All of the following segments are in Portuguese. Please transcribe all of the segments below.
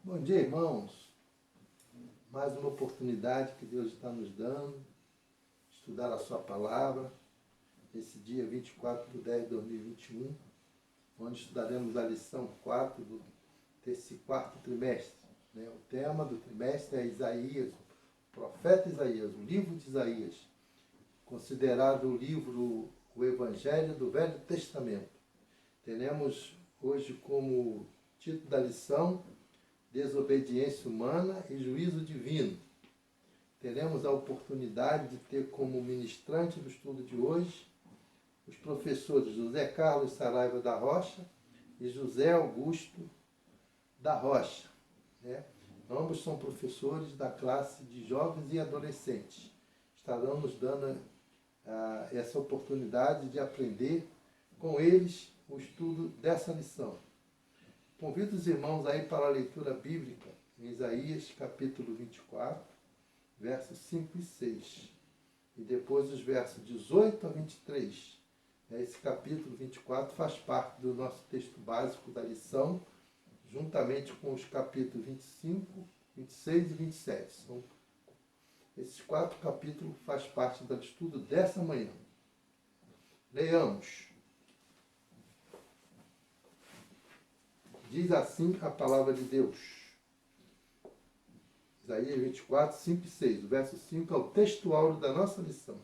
Bom dia, irmãos. Mais uma oportunidade que Deus está nos dando, estudar a sua palavra, esse dia 24/10/2021, onde estudaremos a lição 4 desse quarto trimestre. O tema do trimestre é Isaías, o profeta Isaías, o livro de Isaías, considerado o Evangelho do Velho Testamento. Teremos hoje como título da lição Desobediência Humana e Juízo Divino. Teremos a oportunidade de ter como ministrante do estudo de hoje os professores José Carlos Saraiva da Rocha e José Augusto da Rocha. Ambos são professores da classe de jovens e adolescentes. Estarão nos dando essa oportunidade de aprender com eles o estudo dessa lição. Convido os irmãos aí para a leitura bíblica em Isaías capítulo 24, versos 5 e 6. E depois os versos 18 a 23. Esse capítulo 24 faz parte do nosso texto básico da lição, juntamente com os capítulos 25, 26 e 27. Esses 4 capítulos fazem parte do estudo dessa manhã. Leiamos. Diz assim a palavra de Deus. Isaías 24, 5 e 6. O verso 5 é o texto áureo da nossa lição.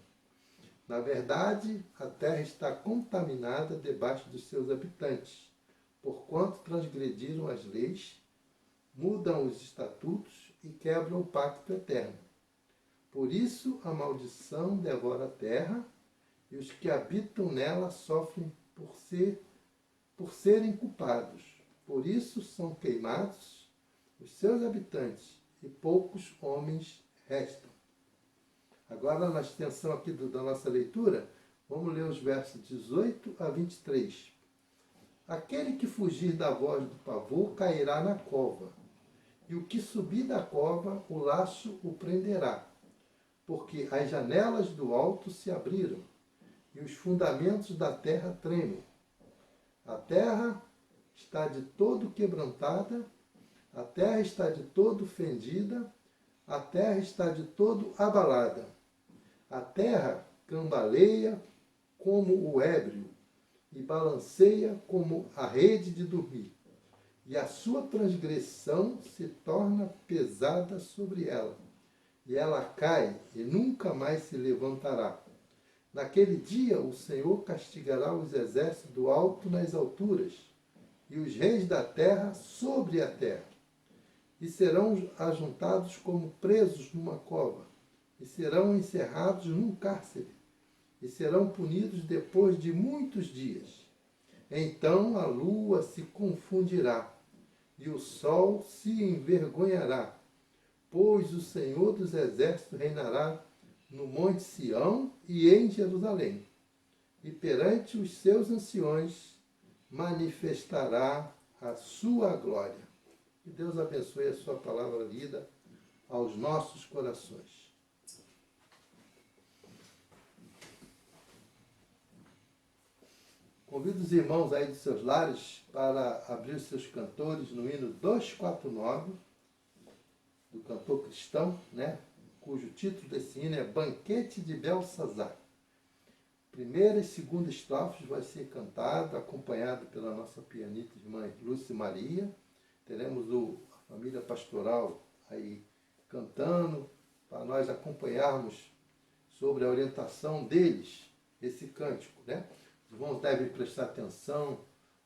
Na verdade, a terra está contaminada debaixo dos seus habitantes, porquanto transgrediram as leis, mudam os estatutos e quebram o pacto eterno. Por isso a maldição devora a terra, e os que habitam nela sofrem por serem culpados. Por isso são queimados os seus habitantes, e poucos homens restam. Agora, na extensão aqui da nossa leitura, vamos ler os versos 18 a 23. Aquele que fugir da voz do pavor cairá na cova, e o que subir da cova, o laço o prenderá. Porque as janelas do alto se abriram, e os fundamentos da terra tremem. A terra está de todo quebrantada, a terra está de todo fendida, a terra está de todo abalada. A terra cambaleia como o ébrio e balanceia como a rede de dormir. E a sua transgressão se torna pesada sobre ela. E ela cai e nunca mais se levantará. Naquele dia o Senhor castigará os exércitos do alto nas alturas, e os reis da terra sobre a terra. E serão ajuntados como presos numa cova, e serão encerrados num cárcere, e serão punidos depois de muitos dias. Então a lua se confundirá, e o sol se envergonhará, pois o Senhor dos exércitos reinará no monte Sião e em Jerusalém, e perante os seus anciões manifestará a sua glória. Que Deus abençoe a sua palavra lida aos nossos corações. Convido os irmãos aí dos seus lares para abrir os seus cantores no hino 249, do cantor cristão, cujo título desse hino é Banquete de Belsazar. Primeira e segunda estrofes vai ser cantado, acompanhado pela nossa pianista irmã Lúcia Maria. Teremos a família pastoral aí cantando, para nós acompanharmos sobre a orientação deles, esse cântico. Os irmãos devem prestar atenção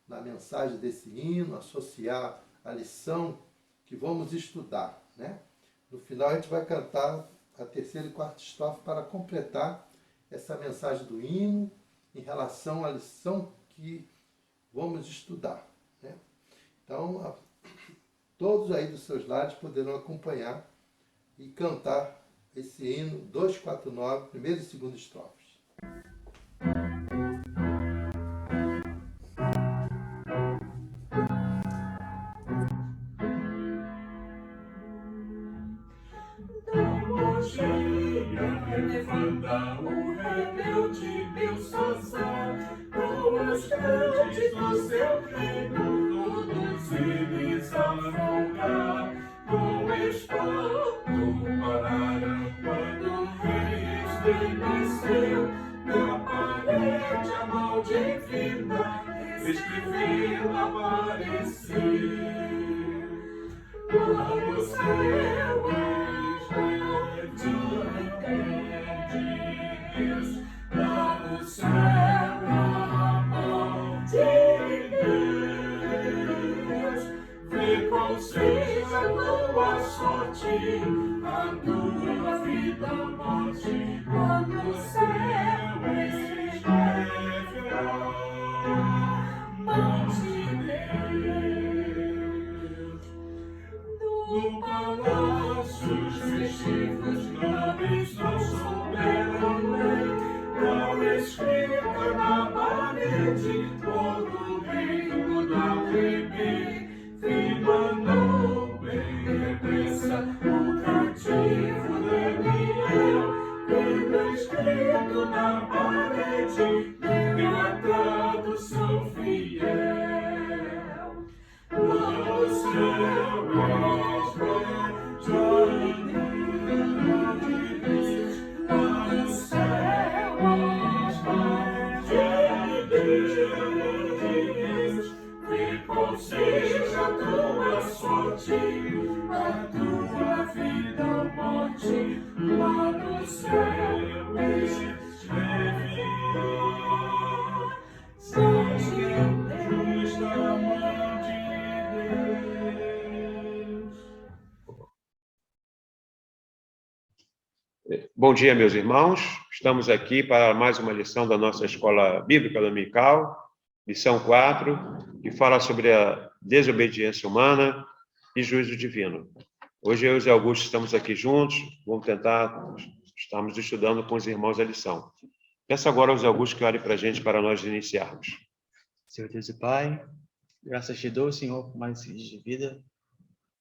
na mensagem desse hino, associar a lição que vamos estudar. No final a gente vai cantar a terceira e quarta estrofe para completar essa mensagem do hino em relação à lição que vamos estudar. Então, todos aí dos seus lares poderão acompanhar e cantar esse hino 249, primeira e segunda estrofes. Levanta o rebelde Belsazar, com os grandes do seu reino, todos eles vão louvar. espanto pararam quando o rei estremeceu. Na parede a mão divina escreveu, apareceu. Lá no céu de Deus, lá no céu a mão de Deus. Vê qual seja a tua sorte, a tua vida, a morte, lá no céu escreve a mão de Deus. No palácio os festivos nobres não souberam lei, não escrita na parede, por o reino da bebê. Mandou bem depressa o cativo Daniel, tendo escrito na parede, deu a tradução fiel. Lá no céu de Deus, lá no céu de Deus, vê qual seja a tua sorte, a tua vida ou morte, lá no céu escreve justa mão de Deus. Bom dia, meus irmãos. Estamos aqui para mais uma lição da nossa Escola Bíblica Dominical, lição 4, que fala sobre a desobediência humana e juízo divino. Hoje eu e o Zé Augusto estamos aqui juntos, estamos estudando com os irmãos a lição. Peço agora ao Zé Augusto que ore para a gente, para nós iniciarmos. Senhor Deus e Pai, graças te dou, Senhor, por mais esse dia de vida.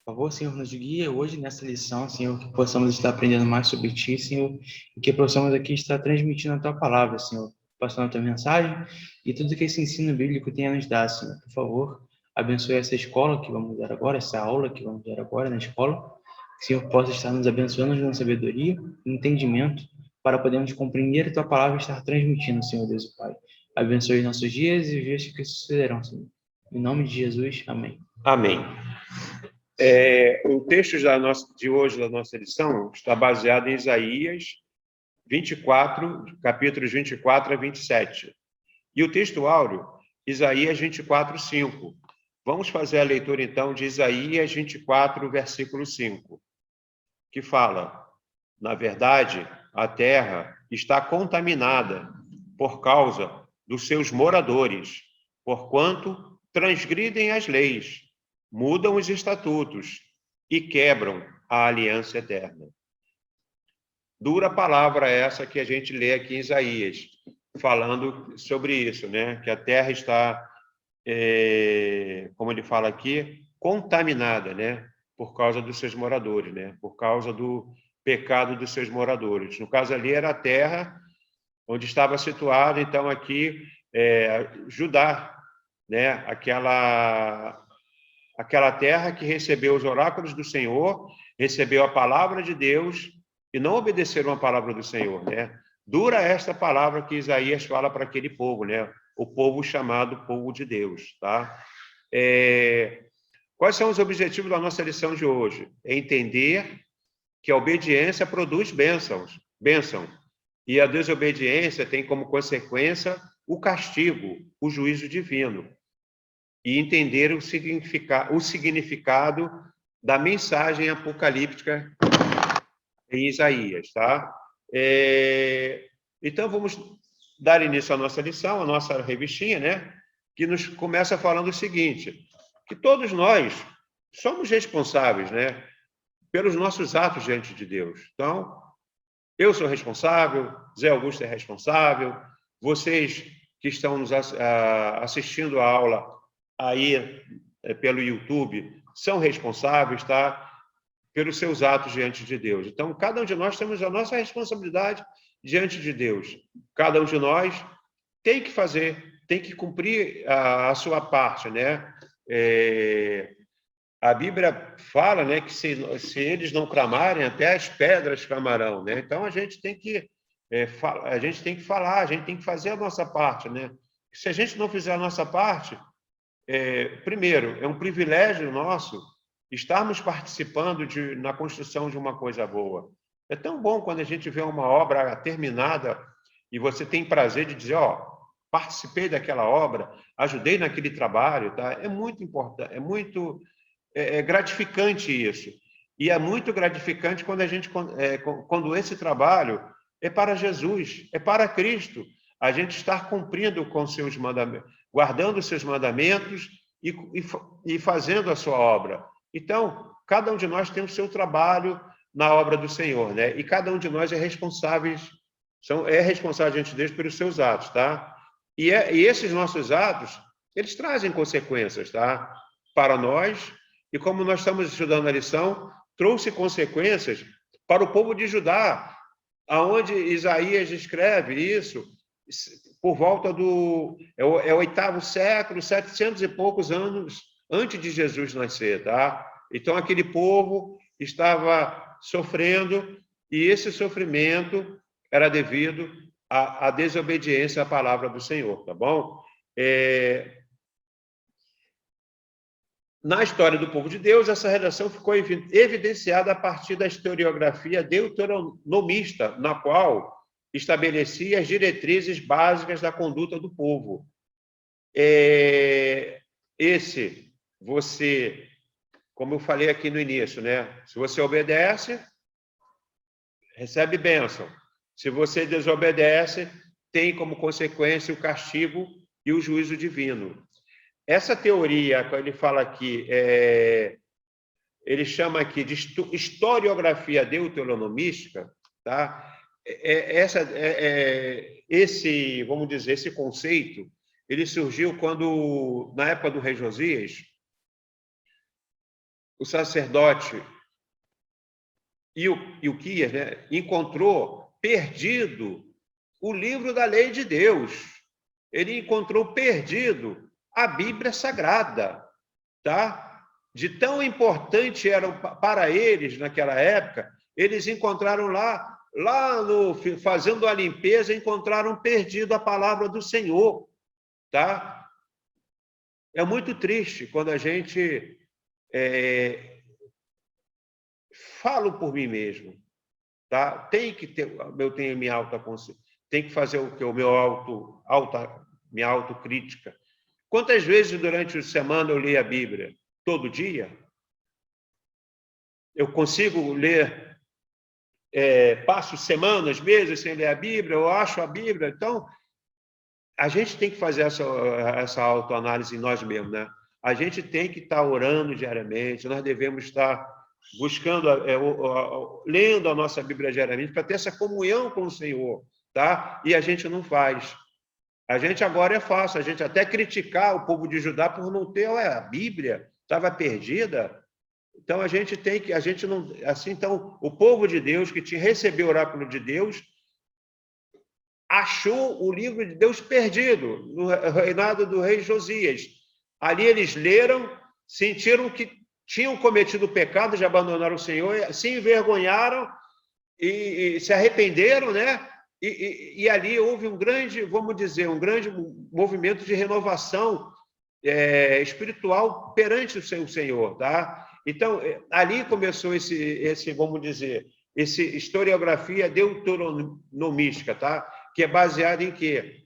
Por favor, Senhor, nos guia hoje nessa lição, Senhor, que possamos estar aprendendo mais sobre Ti, Senhor, e que possamos aqui estar transmitindo a Tua palavra, Senhor, passando a Tua mensagem e tudo que esse ensino bíblico tem a nos dar, Senhor. Por favor, abençoe essa escola que vamos dar agora, essa aula que vamos dar agora na escola. Que o Senhor possa estar nos abençoando, nos dando sabedoria e entendimento para podermos compreender a Tua palavra e estar transmitindo, Senhor Deus e Pai. Abençoe nossos dias e os dias que sucederão, Senhor. Em nome de Jesus, amém. Amém. O texto de hoje, da nossa lição, está baseado em Isaías 24, capítulos 24 a 27. E o texto áureo, Isaías 24, 5. Vamos fazer a leitura, então, de Isaías 24, versículo 5, que fala: na verdade, a terra está contaminada por causa dos seus moradores, porquanto transgridem as leis, mudam os estatutos e quebram a aliança eterna. Dura palavra essa que a gente lê aqui em Isaías, falando sobre isso, né? Que a terra está, como ele fala aqui, contaminada, né? Por causa dos seus moradores, né? Por causa do pecado dos seus moradores. No caso ali era a terra onde estava situado, então aqui, Judá, né? Aquela terra que recebeu os oráculos do Senhor, recebeu a palavra de Deus e não obedeceram a palavra do Senhor, né? Dura esta palavra que Isaías fala para aquele povo, né? O povo chamado povo de Deus, tá? Quais são os objetivos da nossa lição de hoje? É entender que a obediência produz bênção, e a desobediência tem como consequência o castigo, o juízo divino. E entender o significado da mensagem apocalíptica em Isaías, tá? Então, vamos dar início à nossa lição, a nossa revistinha, né? Que nos começa falando o seguinte, que todos nós somos responsáveis, né? Pelos nossos atos diante de Deus. Então, eu sou responsável, Zé Augusto é responsável, vocês que estão nos assistindo a aula aí pelo YouTube são responsáveis, tá? Pelos seus atos diante de Deus. Então, cada um de nós temos a nossa responsabilidade diante de Deus. Cada um de nós tem que fazer, tem que cumprir a sua parte, né? a Bíblia fala, né, que se eles não clamarem, até as pedras clamarão, né? Então a gente tem que a gente tem que falar, a gente tem que fazer a nossa parte, né? Se a gente não fizer a nossa parte, primeiro, é um privilégio nosso estarmos participando na construção de uma coisa boa. É tão bom quando a gente vê uma obra terminada e você tem prazer de dizer, participei daquela obra, ajudei naquele trabalho, tá? É muito importante, é muito gratificante isso. E é muito gratificante quando esse trabalho é para Jesus, é para Cristo. A gente estar cumprindo com seus mandamentos, guardando os seus mandamentos e fazendo a sua obra. Então, cada um de nós tem o seu trabalho na obra do Senhor, né? E cada um de nós é responsável diante de Deus pelos seus atos, tá? E esses nossos atos, eles trazem consequências, tá? Para nós, e como nós estamos estudando a lição, trouxe consequências para o povo de Judá, aonde Isaías escreve isso, por volta do... É o 8º século, 700 e poucos anos antes de Jesus nascer, tá? Então, aquele povo estava sofrendo, e esse sofrimento era devido à desobediência à palavra do Senhor, tá bom? Na história do povo de Deus, essa relação ficou evidenciada a partir da historiografia deuteronomista, na qual estabelecia as diretrizes básicas da conduta do povo. Como eu falei aqui no início, né? Se você obedece, recebe bênção. Se você desobedece, tem como consequência o castigo e o juízo divino. Essa teoria, quando ele fala aqui, ele chama aqui de historiografia deuteronomística, tá? Vamos dizer, esse conceito, ele surgiu quando, na época do rei Josias, o sacerdote Ilquias, né, encontrou perdido o livro da lei de Deus. Ele encontrou perdido a Bíblia Sagrada, tá? De tão importante era para eles naquela época, eles encontraram fazendo a limpeza, encontraram perdido a palavra do Senhor, tá? É muito triste quando a gente falo por mim mesmo, tá? Tem que ter, eu tenho minha alta consciência, tem que fazer o que minha autocrítica. Quantas vezes durante a semana eu leio a Bíblia? Todo dia? Eu consigo ler, passo semanas, meses sem ler a Bíblia, eu acho a Bíblia. Então, a gente tem que fazer essa autoanálise em nós mesmos, né? A gente tem que estar orando diariamente, nós devemos estar buscando, lendo a nossa Bíblia diariamente, para ter essa comunhão com o Senhor, tá? E a gente não faz. A gente agora é fácil, a gente até criticar o povo de Judá por não ter, a Bíblia estava perdida. Então então o povo de Deus que recebeu o oráculo de Deus achou o livro de Deus perdido no reinado do rei Josias. Ali eles leram, sentiram que tinham cometido pecado de abandonar o Senhor, se envergonharam e se arrependeram, né? E ali houve um grande movimento de renovação espiritual perante o Senhor, tá? Então, ali começou vamos dizer, essa historiografia deuteronomística, tá? Que é baseada em quê?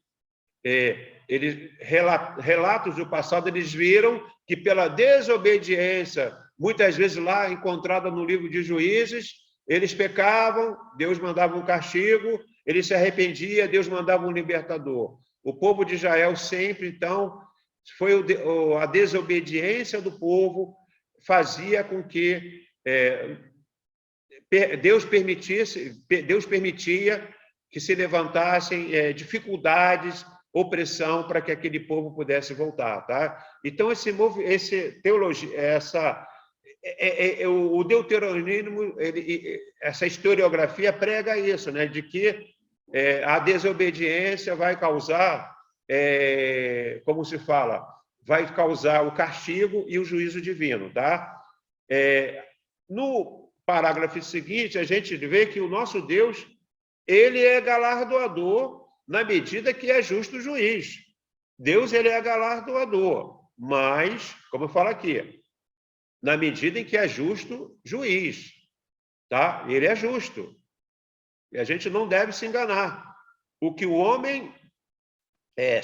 Relatos do passado, eles viram que pela desobediência, muitas vezes lá encontrada no livro de Juízes, eles pecavam, Deus mandava um castigo, eles se arrependiam, Deus mandava um libertador. O povo de Israel sempre, então, foi a desobediência do povo fazia com que Deus permitia que se levantassem dificuldades, opressão, para que aquele povo pudesse voltar, tá? Então, o deuteronismo, essa historiografia prega isso, né? De que a desobediência vai causar, como se fala, vai causar o castigo e o juízo divino, tá? No parágrafo seguinte, a gente vê que o nosso Deus, ele é galardoador na medida que é justo juiz. Deus, ele é galardoador, mas, como eu falo aqui, na medida em que é justo juiz, tá? Ele é justo. E a gente não deve se enganar. O que o homem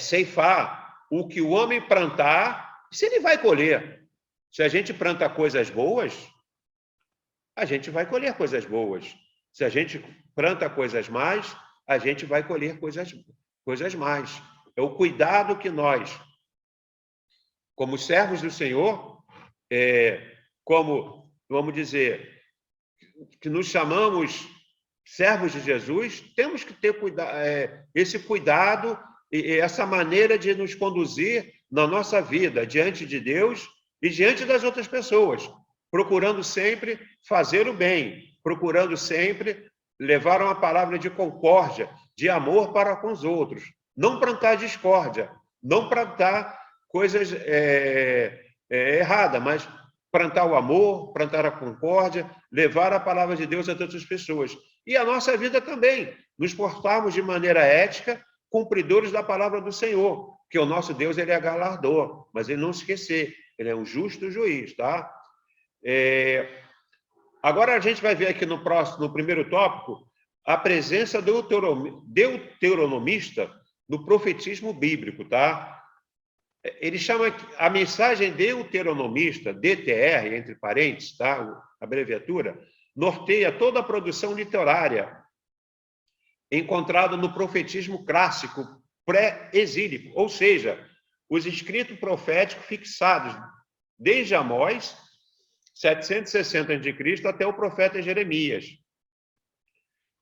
ceifar, o que o homem plantar, se ele vai colher. Se a gente planta coisas boas, a gente vai colher coisas boas. Se a gente planta coisas más, a gente vai colher coisas más. É o cuidado que nós, como servos do Senhor, como, vamos dizer, que nos chamamos servos de Jesus, temos que ter esse cuidado e essa maneira de nos conduzir na nossa vida, diante de Deus e diante das outras pessoas, procurando sempre fazer o bem, procurando sempre levar uma palavra de concórdia, de amor para com os outros, não plantar discórdia, não plantar coisas erradas, mas plantar o amor, plantar a concórdia, levar a palavra de Deus a todas as pessoas. E a nossa vida também, nos portarmos de maneira ética, cumpridores da palavra do Senhor, que o nosso Deus, ele é galardador, mas ele não se esquecer, ele é um justo juiz, tá? Agora a gente vai ver aqui no primeiro tópico, a presença do deuteronomista no profetismo bíblico, tá? Ele chama a mensagem deuteronomista, DTR, entre parênteses, tá? A abreviatura, norteia toda a produção literária encontrada no profetismo clássico pré-exílico, ou seja, os escritos proféticos fixados desde Amós, 760 a.C., até o profeta Jeremias.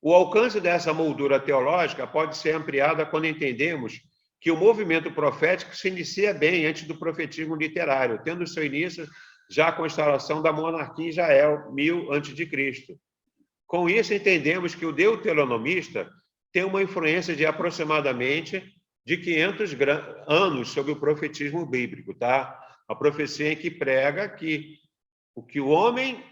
O alcance dessa moldura teológica pode ser ampliada quando entendemos que o movimento profético se inicia bem antes do profetismo literário, tendo seu início já com a instalação da monarquia em Israel, 1000 a.C. Com isso, entendemos que o deuteronomista tem uma influência de aproximadamente de 500 anos sobre o profetismo bíblico, tá? A profecia em que prega que o que o homem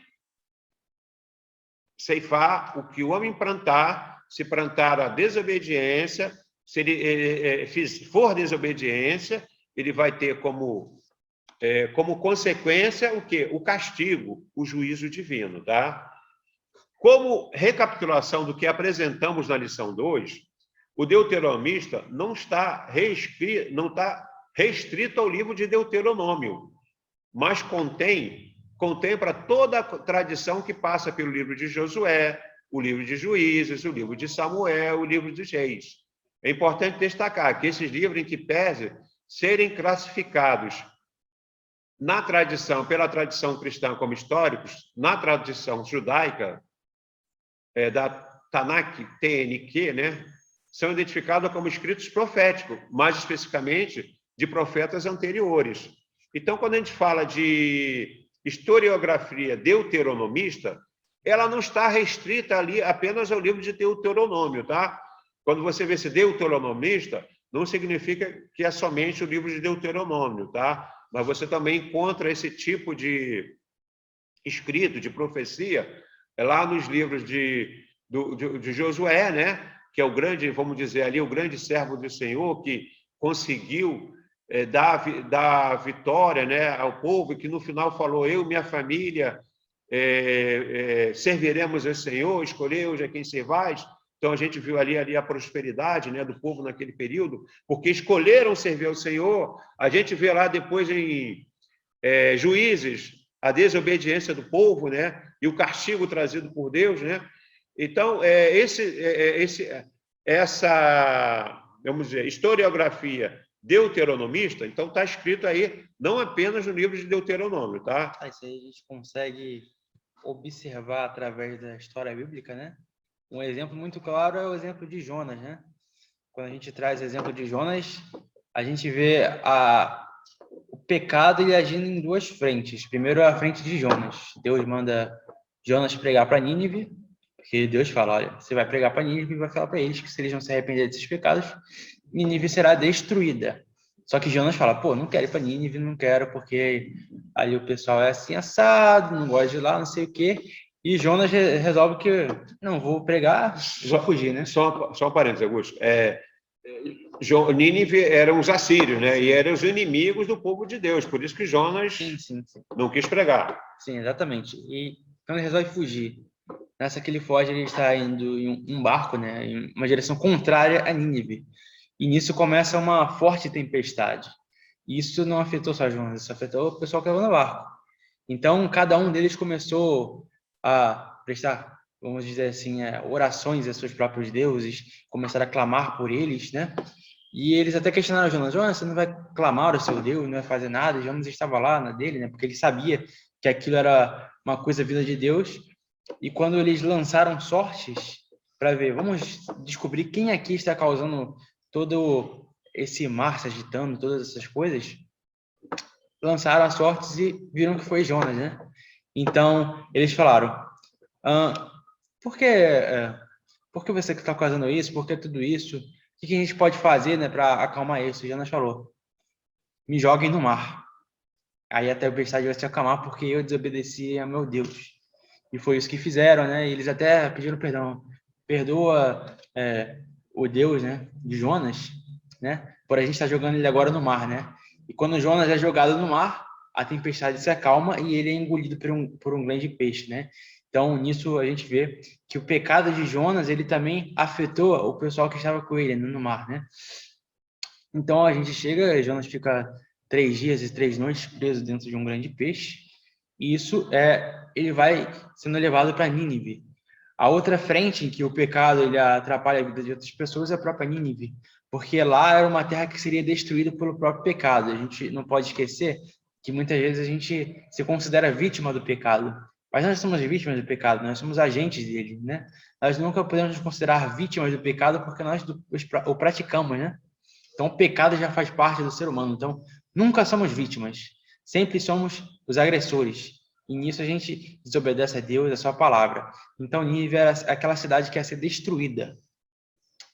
ceifar, o que o homem plantar, se plantar a desobediência, se ele for desobediência, ele vai ter como consequência o quê? O castigo, o juízo divino, tá? Como recapitulação do que apresentamos na lição 2, o deuteronomista não está restrito ao livro de Deuteronômio, mas contempla toda a tradição que passa pelo livro de Josué, o livro de Juízes, o livro de Samuel, o livro dos Reis. É importante destacar que esses livros, em que pese serem classificados na tradição, pela tradição cristã como históricos, na tradição judaica, da Tanakh, TNQ, né, são identificados como escritos proféticos, mais especificamente de profetas anteriores. Então, quando a gente fala de historiografia deuteronomista, ela não está restrita ali apenas ao livro de Deuteronômio, tá? Quando você vê esse deuteronomista, não significa que é somente o livro de Deuteronômio, tá? Mas você também encontra esse tipo de escrito, de profecia, lá nos livros de Josué, né? Que é o grande, vamos dizer ali, o grande servo do Senhor, que conseguiu dar vitória, né, ao povo, que no final falou: eu e minha família serviremos ao Senhor, escolheu a quem servais. Então a gente viu ali a prosperidade, né, do povo naquele período, porque escolheram servir ao Senhor. A gente vê lá depois em Juízes a desobediência do povo, né, e o castigo trazido por Deus, né. Então essa, vamos dizer, historiografia deuteronomista, então está escrito aí não apenas no livro de Deuteronômio, tá? Isso aí a gente consegue observar através da história bíblica, né? Um exemplo muito claro é o exemplo de Jonas, né? Quando a gente traz o exemplo de Jonas, a gente vê o pecado ele agindo em duas frentes. Primeiro, a frente de Jonas. Deus manda Jonas pregar para Nínive, porque Deus fala: olha, você vai pregar para Nínive e vai falar para eles que se eles não se arrepender desses pecados, Nínive será destruída. Só que Jonas fala, pô, não quero ir para Nínive, não quero, porque ali o pessoal é assim assado, não gosta de ir lá, não sei o quê. E Jonas resolve que não vou pregar, vou fugir, né? Só um parênteses, Augusto. Nínive eram os assírios, né? E eram os inimigos do povo de Deus. Por isso que Jonas Sim. não quis pregar. Sim, exatamente. E quando ele resolve fugir, nessa que ele foge, ele está indo em um barco, né? Em uma direção contrária a Nínive. E nisso começa uma forte tempestade. E isso não afetou só Jonas, isso afetou o pessoal que estava no barco. Então, cada um deles começou a prestar, vamos dizer assim, orações a seus próprios deuses, começaram a clamar por eles, né? E eles até questionaram Jonas, Jonas, você não vai clamar ao seu Deus, não vai fazer nada? E Jonas estava lá na dele, né? Porque ele sabia que aquilo era uma coisa vinda de Deus. E quando eles lançaram sortes para ver, vamos descobrir quem aqui está causando todo esse mar se agitando, todas essas coisas, lançaram as sortes e viram que foi Jonas, né? Então, eles falaram, por que, por que você está causando isso? Por que tudo isso? O que a gente pode fazer, né, para acalmar isso? E Jonas falou, me joguem no mar. Aí a tempestade vai se acalmar porque eu desobedeci a meu Deus. E foi isso que fizeram, né? E eles até pediram perdão. Perdoa o Deus, né, de Jonas, né? Por a gente estar jogando ele agora no mar, né? E quando Jonas é jogado no mar, a tempestade se acalma e ele é engolido por um grande peixe, né? Então, nisso a gente vê que o pecado de Jonas, ele também afetou o pessoal que estava com ele no mar, né? Então, a gente chega, Jonas fica 3 dias e 3 noites preso dentro de um grande peixe, e isso ele vai sendo levado para Nínive. A outra frente em que o pecado ele atrapalha a vida de outras pessoas é a própria Nínive, porque lá era uma terra que seria destruída pelo próprio pecado. A gente não pode esquecer que muitas vezes a gente se considera vítima do pecado, mas nós somos vítimas do pecado, nós somos agentes dele, né? Nós nunca podemos nos considerar vítimas do pecado porque nós o praticamos, né? Então, o pecado já faz parte do ser humano. Então, nunca somos vítimas. Sempre somos os agressores. E nisso a gente desobedece a Deus, a sua palavra. Então, Nínive era aquela cidade que ia ser destruída.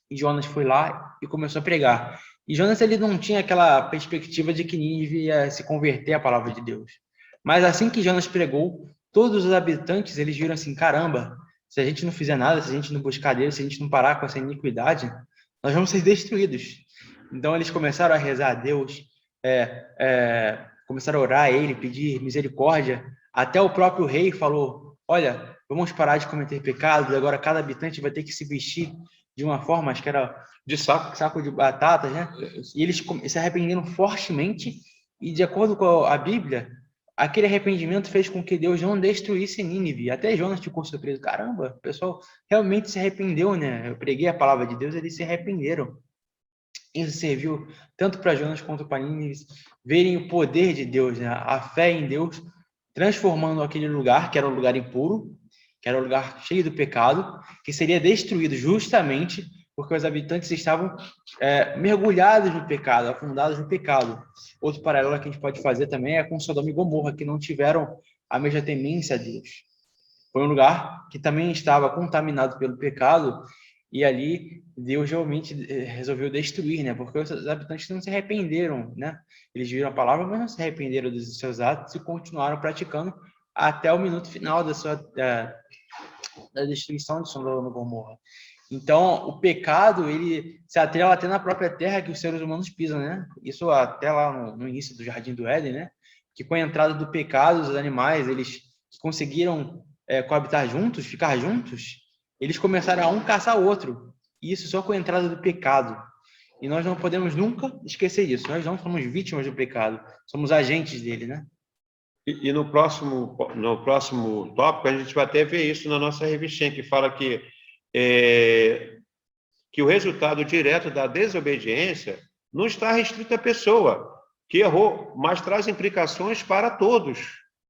E Jonas foi lá e começou a pregar. E Jonas ele não tinha aquela perspectiva de que Nínive ia se converter à palavra de Deus. Mas assim que Jonas pregou, todos os habitantes eles viram assim, caramba, se a gente não fizer nada, se a gente não buscar Deus, se a gente não parar com essa iniquidade, nós vamos ser destruídos. Então eles começaram a rezar a Deus, começaram a orar a ele, pedir misericórdia. Até o próprio rei falou, olha, vamos parar de cometer pecados, agora cada habitante vai ter que se vestir de uma forma, acho que era De saco. saco de batatas, né? E eles se arrependeram fortemente e, de acordo com a Bíblia, aquele arrependimento fez com que Deus não destruísse Nínive. Até Jonas ficou surpreso. Caramba, o pessoal realmente se arrependeu, né? Eu preguei a palavra de Deus, eles se arrependeram. Isso serviu tanto para Jonas quanto para Nínive verem o poder de Deus, né? A fé em Deus, transformando aquele lugar, que era um lugar impuro, que era um lugar cheio do pecado, que seria destruído justamente porque os habitantes estavam mergulhados no pecado, afundados no pecado. Outro paralelo que a gente pode fazer também é com Sodoma e Gomorra, que não tiveram a mesma temência a Deus. Foi um lugar que também estava contaminado pelo pecado, e ali Deus realmente resolveu destruir, né? Porque os habitantes não se arrependeram, né? Eles viram a palavra, mas não se arrependeram dos seus atos e continuaram praticando até o minuto final da destruição de Sodoma e Gomorra. Então, o pecado, ele se atrela até na própria terra que os seres humanos pisam, né? Isso até lá no início do Jardim do Éden, né? Que com a entrada do pecado, os animais, eles conseguiram coabitar juntos, ficar juntos, eles começaram a um caçar o outro. E isso só com a entrada do pecado. E nós não podemos nunca esquecer isso. Nós não somos vítimas do pecado, somos agentes dele, né? E no próximo tópico, a gente vai até ver isso na nossa revistinha, que fala que o resultado direto da desobediência não está restrito à pessoa que errou, mas traz implicações para todos.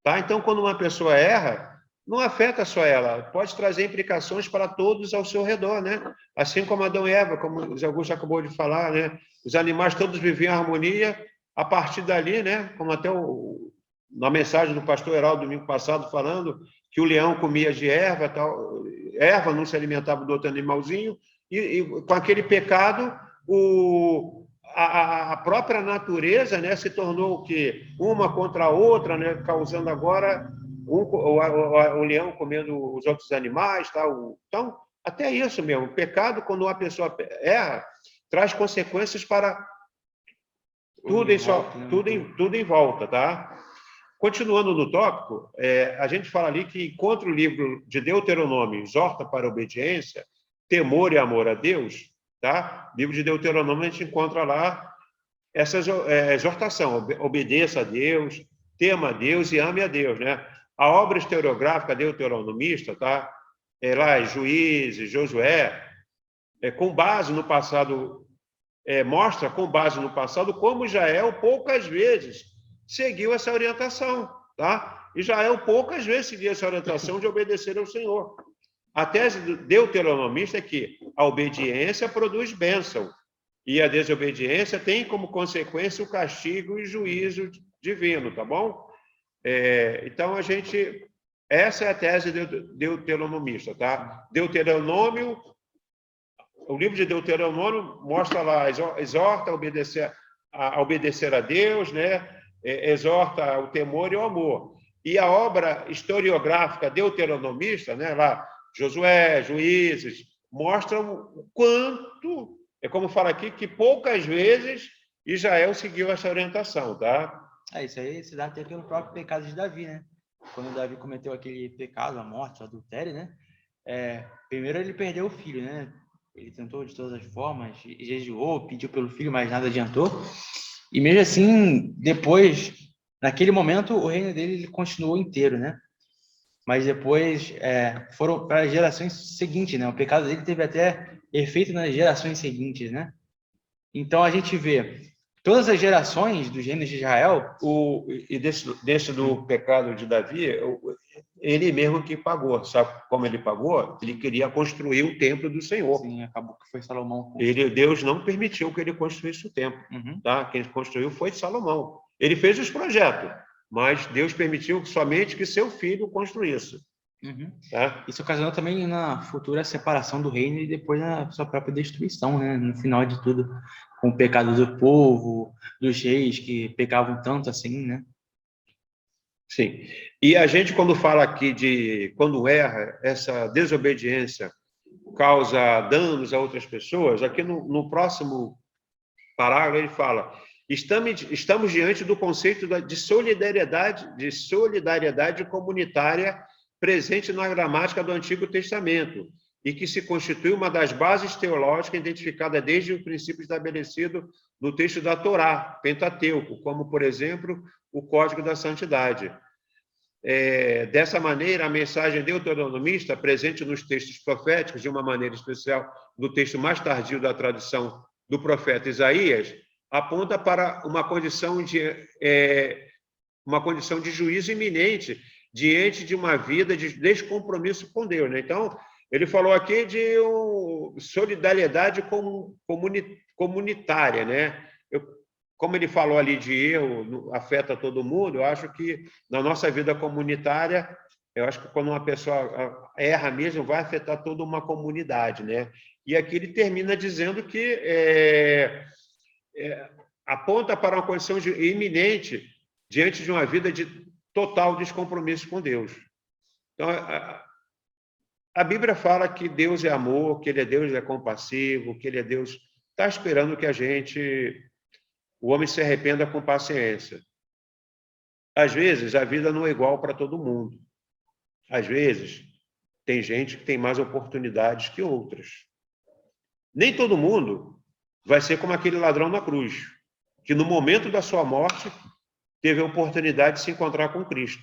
Tá? Então, quando uma pessoa erra, não afeta só ela, pode trazer implicações para todos ao seu redor, né? Assim como Adão e Eva, como o Zé Augusto acabou de falar, né? Os animais todos viviam em harmonia, a partir dali, né? Como até na mensagem do pastor Heraldo domingo passado, falando que o leão comia de erva, tal, erva não se alimentava do outro animalzinho, e com aquele pecado, a própria natureza, né, se tornou o quê? Uma contra a outra, né, causando agora o leão comendo os outros animais, tal. Então, até isso mesmo. O pecado, quando uma pessoa erra, traz consequências para tudo em volta, tá? Continuando no tópico, a gente fala ali que encontra o livro de Deuteronômio, exorta para a obediência, temor e amor a Deus, tá? Livro de Deuteronômio, a gente encontra lá essa exortação, obedeça a Deus, tema a Deus e ame a Deus, né? A obra historiográfica deuteronomista, tá? Lá, Juízes, Josué, com base no passado, mostra com base no passado como Israel poucas vezes seguiu essa orientação, tá? Israel poucas vezes seguiu essa orientação de obedecer ao Senhor. A tese do deuteronomista é que a obediência produz bênção e a desobediência tem como consequência o castigo e juízo divino, tá bom? Então, essa é a tese deuteronomista, tá? Deuteronômio, o livro de Deuteronômio mostra lá, exorta a obedecer a Deus, né? Exorta o temor e o amor. E a obra historiográfica deuteronomista, né? Lá, Josué, Juízes, mostram o quanto, como fala aqui, que poucas vezes Israel seguiu essa orientação, tá? Isso aí se dá até pelo próprio pecado de Davi, né? Quando Davi cometeu aquele pecado, a morte, o adultério, né? Primeiro ele perdeu o filho, né? Ele tentou de todas as formas, jejuou, pediu pelo filho, mas nada adiantou. E mesmo assim, depois, naquele momento, o reino dele ele continuou inteiro, né? Mas depois foram para as gerações seguintes, né? O pecado dele teve até efeito nas gerações seguintes, né? Então a gente vê todas as gerações dos reinos de Israel. E desse do pecado de Davi, ele mesmo que pagou. Sabe como ele pagou? Ele queria construir o templo do Senhor. Sim, acabou que foi Salomão. Deus não permitiu que ele construísse o templo. Uhum. Tá? Quem construiu foi Salomão. Ele fez os projetos, mas Deus permitiu somente que seu filho construísse. Uhum. Tá? Isso ocasionou também na futura separação do reino e depois na sua própria destruição, né? No final de tudo, com o pecado do povo, dos reis que pecavam tanto assim, né? Sim. E a gente, quando fala aqui quando erra, essa desobediência causa danos a outras pessoas, aqui no próximo parágrafo ele fala: estamos diante do conceito de solidariedade comunitária presente na gramática do Antigo Testamento e que se constitui uma das bases teológicas identificada desde o princípio estabelecido no texto da Torá, Pentateuco, como, por exemplo, o Código da Santidade. Dessa maneira, a mensagem deuteronomista, presente nos textos proféticos, de uma maneira especial no texto mais tardio da tradição do profeta Isaías, aponta para uma condição de juízo iminente diante de uma vida de descompromisso com Deus, né? Então, ele falou aqui de solidariedade comunitária, né? Como ele falou ali de erro, afeta todo mundo, eu acho que na nossa vida comunitária, eu acho que quando uma pessoa erra mesmo, vai afetar toda uma comunidade, né? E aqui ele termina dizendo que aponta para uma condição iminente diante de uma vida de total descompromisso com Deus. Então, a Bíblia fala que Deus é amor, que Ele é Deus, Ele é compassivo, que Ele é Deus, está esperando que o homem se arrependa com paciência. Às vezes, a vida não é igual para todo mundo. Às vezes, tem gente que tem mais oportunidades que outras. Nem todo mundo vai ser como aquele ladrão na cruz, que no momento da sua morte teve a oportunidade de se encontrar com Cristo,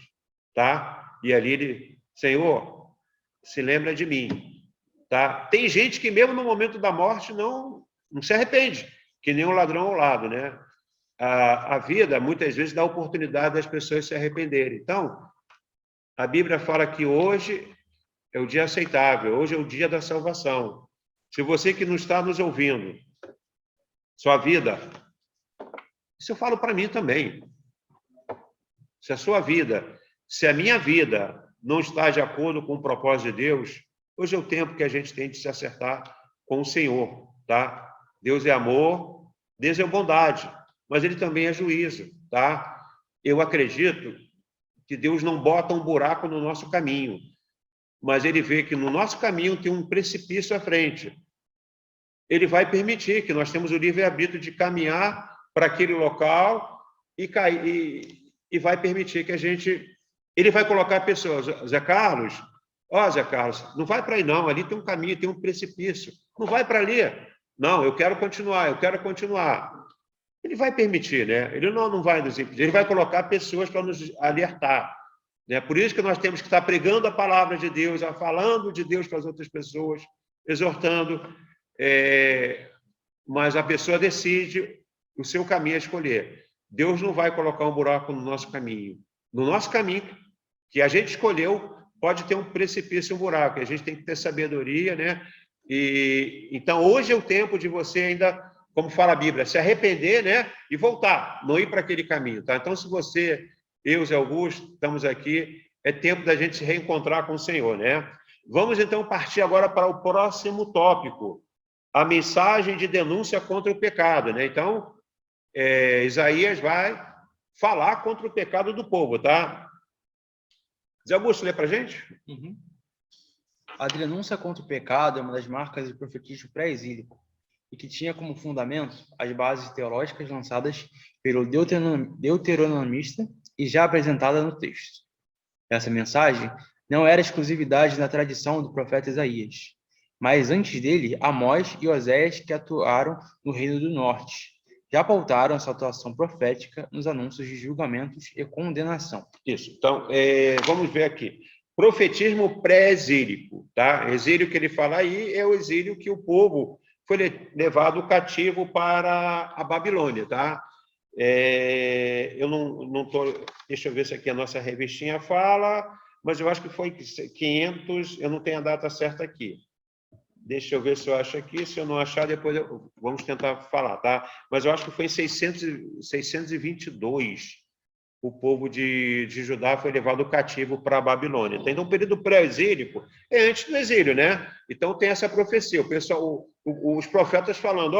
tá? E ali ele, Senhor, se lembra de mim, tá? Tem gente que mesmo no momento da morte não se arrepende, que nem um ladrão ao lado, né? A vida, muitas vezes, dá a oportunidade das pessoas se arrependerem. Então, a Bíblia fala que hoje é o dia aceitável, hoje é o dia da salvação. Se você que não está nos ouvindo, sua vida, isso eu falo para mim também. Se a sua vida, se a minha vida não está de acordo com o propósito de Deus, hoje é o tempo que a gente tem de se acertar com o Senhor, tá? Deus é amor, Deus é bondade, mas ele também é juízo, tá? Eu acredito que Deus não bota um buraco no nosso caminho, mas ele vê que no nosso caminho tem um precipício à frente. Ele vai permitir que nós temos o livre-arbítrio de caminhar para aquele local e cair, e vai permitir que a gente... Ele vai colocar pessoas, Zé Carlos, Zé Carlos, não vai para aí não, ali tem um caminho, tem um precipício, não vai para ali. Não, eu quero continuar. Ele vai permitir, né? Ele não vai nos impedir, ele vai colocar pessoas para nos alertar. Né? Por isso que nós temos que estar pregando a palavra de Deus, falando de Deus para as outras pessoas, exortando, mas a pessoa decide o seu caminho a escolher. Deus não vai colocar um buraco no nosso caminho. No nosso caminho, que a gente escolheu, pode ter um precipício, um buraco. A gente tem que ter sabedoria, né? Então, hoje é o tempo de você ainda, como fala a Bíblia, se arrepender, né? E voltar, não ir para aquele caminho, tá? Então, se você, eu, Zé Augusto, estamos aqui, é tempo da gente se reencontrar com o Senhor, né? Vamos, então, partir agora para o próximo tópico, a mensagem de denúncia contra o pecado, né? Então, Isaías vai falar contra o pecado do povo, tá? Zé Augusto, lê para a gente? Uhum. A denúncia contra o pecado é uma das marcas do profetismo pré-exílico e que tinha como fundamento as bases teológicas lançadas pelo deuteronomista e já apresentada no texto. Essa mensagem não era exclusividade da tradição do profeta Isaías, mas antes dele, Amós e Oséias, que atuaram no Reino do Norte, já pautaram essa atuação profética nos anúncios de julgamentos e condenação. Isso. Então, vamos ver aqui. Profetismo pré-exílico, tá? Exílio que ele fala aí é o exílio que o povo foi levado cativo para a Babilônia, tá? Eu não tô... Deixa eu ver se aqui a nossa revistinha fala, mas eu acho que foi 500, eu não tenho a data certa aqui. Deixa eu ver se eu acho aqui, se eu não achar, depois vamos tentar falar, tá? Mas eu acho que foi em 622, o povo de Judá foi levado cativo para a Babilônia. Então, o período pré-exílico é antes do exílio, né? Então, tem essa profecia, o pessoal, os profetas falando,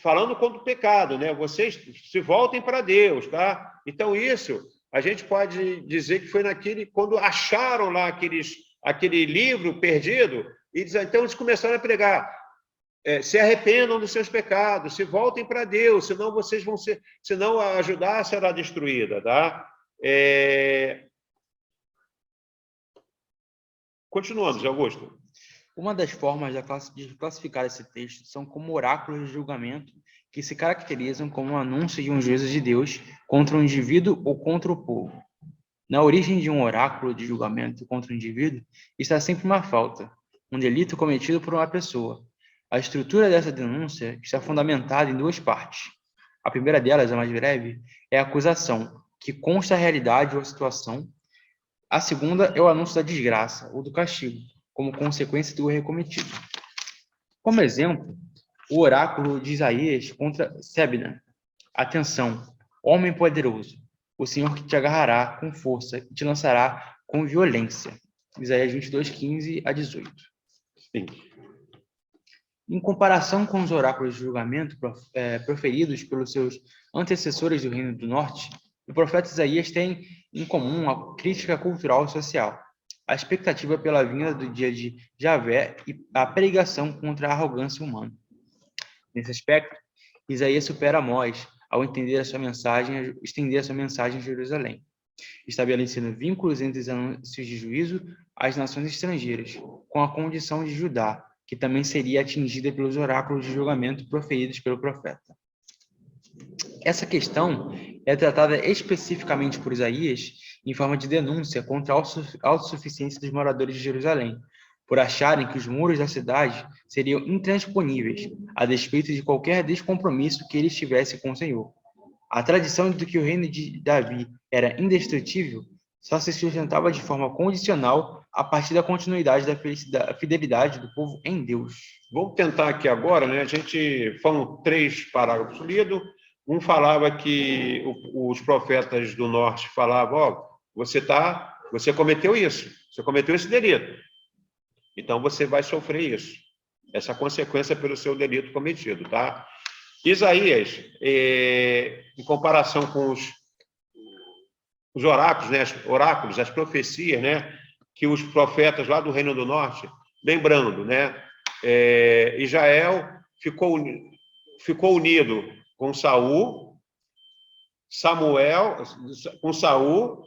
falando contra o pecado, né? Vocês se voltem para Deus, tá? Então, isso, a gente pode dizer que foi quando acharam lá aquele livro perdido, e então eles começaram a pregar, se arrependam dos seus pecados, se voltem para Deus, senão vocês vão ser, senão a Judá será destruída, tá? Continuamos, Augusto. Uma das formas de classificar esse texto são como oráculos de julgamento que se caracterizam como um anúncio de um juízo de Deus contra um indivíduo ou contra o povo. Na origem de um oráculo de julgamento contra o indivíduo está sempre uma falta, um delito cometido por uma pessoa. A estrutura dessa denúncia está fundamentada em duas partes. A primeira delas, a mais breve, é a acusação, que consta a realidade ou a situação. A segunda é o anúncio da desgraça ou do castigo, como consequência do erro cometido. Como exemplo, o oráculo de Isaías contra Sebna. Atenção, homem poderoso, o Senhor que te agarrará com força e te lançará com violência. Isaías 22, 15 a 18. Sim. Em comparação com os oráculos de julgamento proferidos pelos seus antecessores do Reino do Norte, o profeta Isaías tem em comum a crítica cultural e social, a expectativa pela vinda do dia de Javé e a pregação contra a arrogância humana. Nesse aspecto, Isaías supera Amós ao estender a sua mensagem a Jerusalém, estabelecendo vínculos entre os anúncios de juízo às nações estrangeiras, com a condição de Judá, que também seria atingida pelos oráculos de julgamento proferidos pelo profeta. Essa questão é tratada especificamente por Isaías em forma de denúncia contra a autossuficiência dos moradores de Jerusalém, por acharem que os muros da cidade seriam intransponíveis, a despeito de qualquer descompromisso que eles tivessem com o Senhor. A tradição de que o reino de Davi era indestrutível só se sustentava de forma condicional a partir da continuidade da fidelidade do povo em Deus. Vamos tentar aqui agora, né? Foram 3 parágrafos lidos. Um falava que os profetas do norte falavam, você cometeu isso, você cometeu esse delito. Então você vai sofrer isso. essa consequência pelo seu delito cometido, tá? Isaías, em comparação com os oráculos, né, as profecias, né, que os profetas lá do Reino do Norte, lembrando, né, Israel ficou unido com Saul,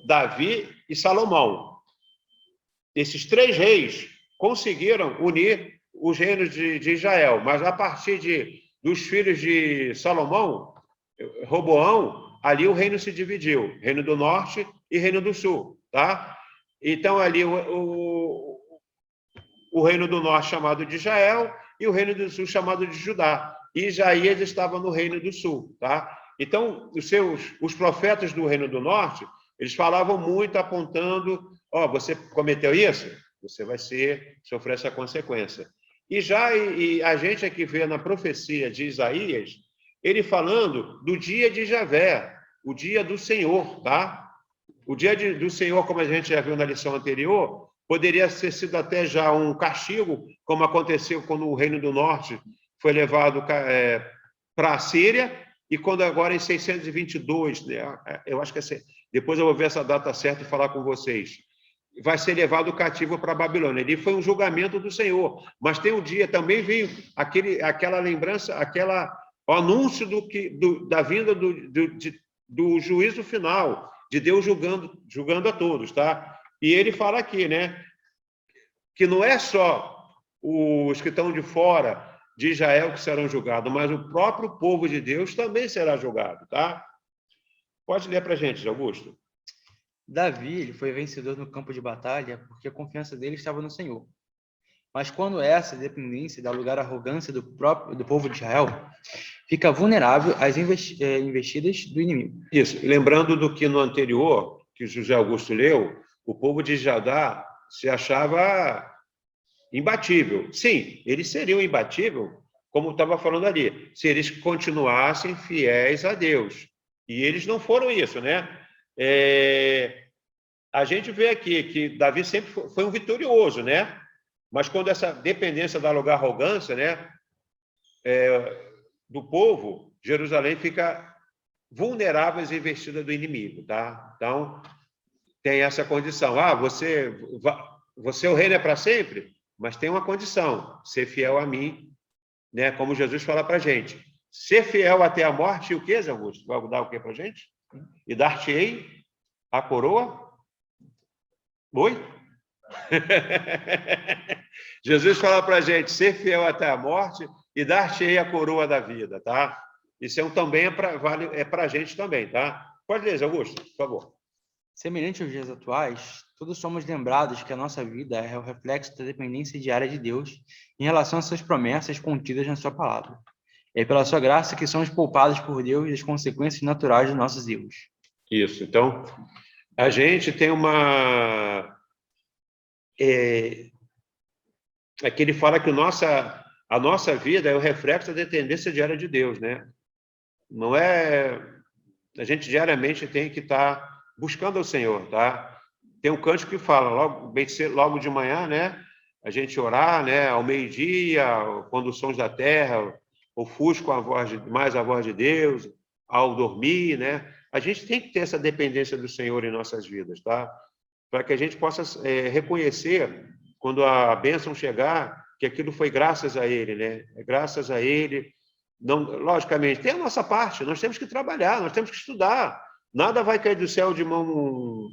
Davi e Salomão. Esses 3 reis conseguiram unir os reinos de Israel, mas a partir dos filhos de Salomão, Roboão, ali o reino se dividiu, Reino do Norte e Reino do Sul, tá? Então ali o Reino do Norte chamado de Israel e o Reino do Sul chamado de Judá. E Isaías estava no Reino do Sul, tá? Então os profetas do Reino do Norte, eles falavam muito apontando, você cometeu isso, você vai sofrer essa consequência. E a gente aqui vê na profecia de Isaías, ele falando do dia de Javé, o dia do Senhor, tá? O dia do Senhor, como a gente já viu na lição anterior, poderia ter sido até já um castigo, como aconteceu quando o Reino do Norte foi levado para a Síria, e quando agora em 622, né, eu acho que depois eu vou ver essa data certa e falar com vocês, vai ser levado cativo para a Babilônia. Ele foi um julgamento do Senhor, mas tem um dia, também veio aquela lembrança, o anúncio da vinda do juízo final, de Deus julgando a todos, tá? E ele fala aqui, né, que não é só os que estão de fora de Israel que serão julgados, mas o próprio povo de Deus também será julgado, tá? Pode ler para a gente, Augusto. Davi, ele foi vencedor no campo de batalha porque a confiança dele estava no Senhor. Mas quando essa dependência dá lugar à arrogância do povo de Israel, fica vulnerável às investidas do inimigo. Isso. E lembrando do que no anterior, que José Augusto leu, o povo de Judá se achava imbatível. Sim, eles seriam imbatíveis, como estava falando ali, se eles continuassem fiéis a Deus. E eles não foram isso, né? A gente vê aqui que Davi sempre foi um vitorioso, né? Mas quando essa dependência dá lugar à arrogância, né, do povo, Jerusalém fica vulnerável às investidas do inimigo, tá? Então, tem essa condição. Você o reino é para sempre, mas tem uma condição, ser fiel a mim, né? Como Jesus fala para a gente. Ser fiel até a morte, e o que, Zé Augusto? Vai dar o que para a gente? E dar-te-ei a coroa? Oi? Jesus fala para a gente, ser fiel até a morte e dar-te-ei a coroa da vida, tá? Isso também é para a gente também, tá? Pode ler, Zé Augusto, por favor. Semelhante aos dias atuais, todos somos lembrados que a nossa vida é o reflexo da dependência diária de Deus em relação às suas promessas contidas na sua palavra. É pela sua graça que somos poupados por Deus das consequências naturais dos nossos erros. Isso. Então, a gente tem aqui ele fala que a nossa vida é o reflexo da dependência diária de Deus, né? Não é... A gente diariamente tem que estar buscando ao Senhor, tá? Tem um cântico que fala, logo de manhã, né? A gente orar, né? Ao meio-dia, quando os sons da terra, ofuscam mais a voz de Deus, ao dormir, né? A gente tem que ter essa dependência do Senhor em nossas vidas, tá? Para que a gente possa reconhecer, quando a bênção chegar, que aquilo foi graças a Ele, né? É graças a Ele. Não, logicamente, tem a nossa parte, nós temos que trabalhar, nós temos que estudar. Nada vai cair do céu de mão...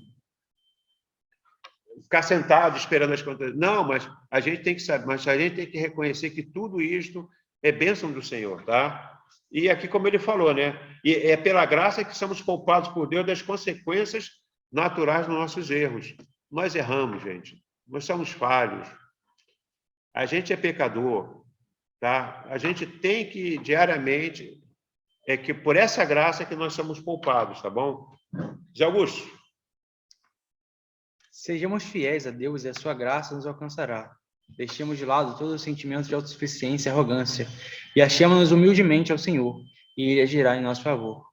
Ficar sentado esperando as contas. Não, mas a gente tem que saber, mas a gente tem que reconhecer que tudo isto é bênção do Senhor, tá? E aqui, como ele falou, né? E é pela graça que somos poupados por Deus das consequências naturais dos nossos erros. Nós erramos, gente. Nós somos falhos. A gente é pecador, tá? A gente tem que, diariamente, que por essa graça que nós somos poupados, tá bom? Zé Augusto. Sejamos fiéis a Deus e a sua graça nos alcançará. Deixemos de lado todos os sentimentos de autossuficiência e arrogância e achemos-nos humildemente ao Senhor e Ele agirá em nosso favor.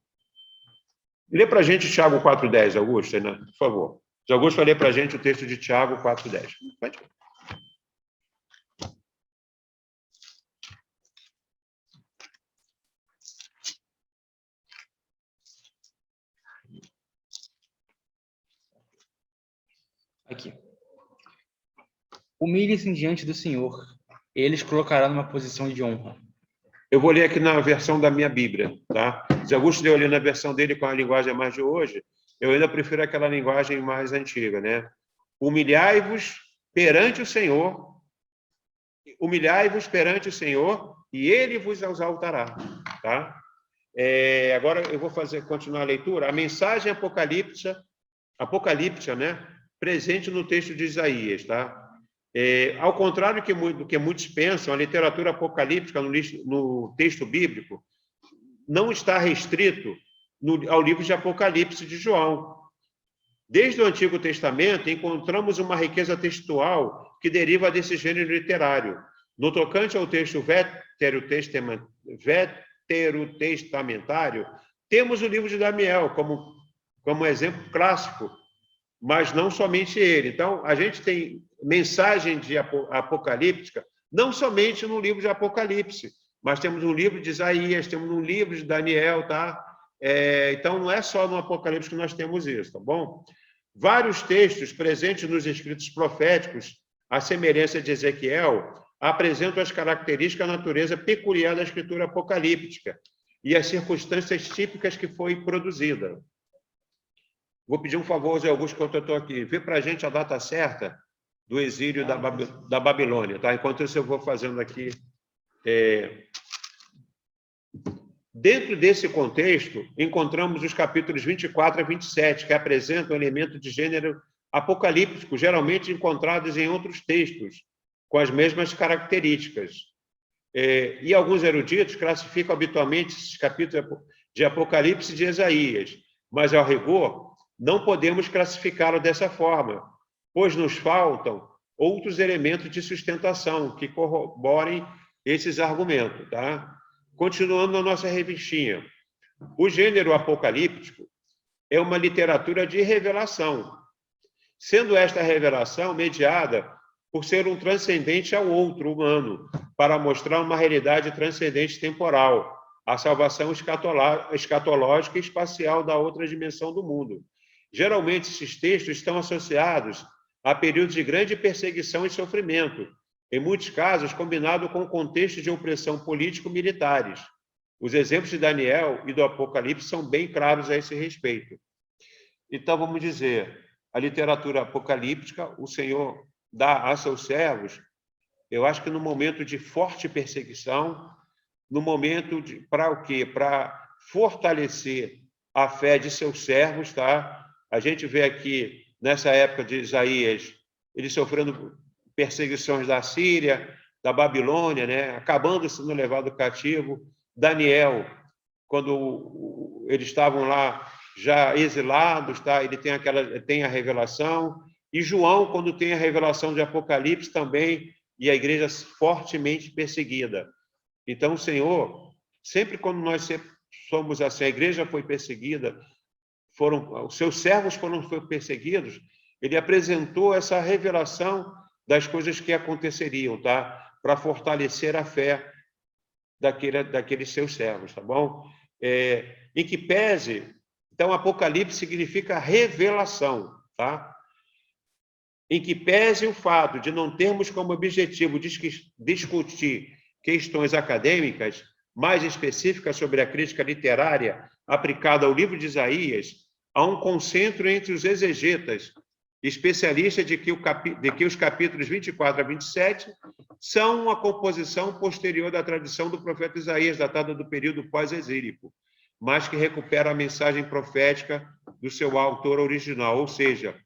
Lê para a gente Tiago 4,10, Augusto, né? Por favor. Zé Augusto vai ler para a gente o texto de Tiago 4,10. Pode. Humilhe-se diante do Senhor. Ele os colocará numa posição de honra. Eu vou ler aqui na versão da minha Bíblia, tá? Se Augusto leu ali na versão dele com a linguagem mais de hoje, eu ainda prefiro aquela linguagem mais antiga, né? Humilhai-vos perante o Senhor, e Ele vos exaltará, tá? Agora eu vou continuar a leitura. A mensagem apocalíptica, né? Presente no texto de Isaías, tá? Ao contrário do que muitos pensam, a literatura apocalíptica no texto bíblico não está restrito ao livro de Apocalipse de João. Desde o Antigo Testamento, encontramos uma riqueza textual que deriva desse gênero literário. No tocante ao texto veterotestamentário, temos o livro de Daniel como exemplo clássico, mas não somente ele. Então, a gente tem mensagem apocalíptica, não somente no livro de Apocalipse, mas temos um livro de Isaías, temos um livro de Daniel, tá? Então, não é só no Apocalipse que nós temos isso, tá bom? Vários textos presentes nos escritos proféticos, à semelhança de Ezequiel, apresentam as características da natureza peculiar da escritura apocalíptica e as circunstâncias típicas que foi produzida. Vou pedir um favor, Zé Augusto, enquanto eu estou aqui. Vê para a gente a data certa do exílio da Babilônia, tá? Enquanto isso, eu vou fazendo aqui. Dentro desse contexto, encontramos os capítulos 24 a 27, que apresentam elementos de gênero apocalíptico, geralmente encontrados em outros textos, com as mesmas características. E alguns eruditos classificam habitualmente esses capítulos de Apocalipse de Isaías, mas, ao rigor, não podemos classificá-lo dessa forma, pois nos faltam outros elementos de sustentação que corroborem esses argumentos, tá? Continuando na nossa revistinha, o gênero apocalíptico é uma literatura de revelação, sendo esta revelação mediada por ser um transcendente ao outro humano, para mostrar uma realidade transcendente temporal, a salvação escatológica e espacial da outra dimensão do mundo. Geralmente, esses textos estão associados a períodos de grande perseguição e sofrimento, em muitos casos combinado com o contexto de opressão político-militares. Os exemplos de Daniel e do Apocalipse são bem claros a esse respeito. Então, vamos dizer, a literatura apocalíptica, o Senhor dá a seus servos, eu acho que no momento de forte perseguição, no momento para o quê? Para fortalecer a fé de seus servos, tá? A gente vê aqui, nessa época de Isaías, ele sofrendo perseguições da Síria, da Babilônia, né? Acabando sendo levado cativo. Daniel, quando eles estavam lá já exilados, tá? Ele tem a revelação. E João, quando tem a revelação de Apocalipse também, e a igreja fortemente perseguida. Então, o Senhor, sempre quando nós somos assim, a igreja foi perseguida, os seus servos foram perseguidos, ele apresentou essa revelação das coisas que aconteceriam, tá? Para fortalecer a fé daqueles seus servos, tá bom? Em que pese, então, Apocalipse significa revelação, tá? Em que pese o fato de não termos como objetivo discutir questões acadêmicas mais específicas sobre a crítica literária aplicada ao livro de Isaías, há um consenso entre os exegetas, especialistas de que os capítulos 24 a 27 são uma composição posterior da tradição do profeta Isaías, datada do período pós-exílico, mas que recupera a mensagem profética do seu autor original, ou seja,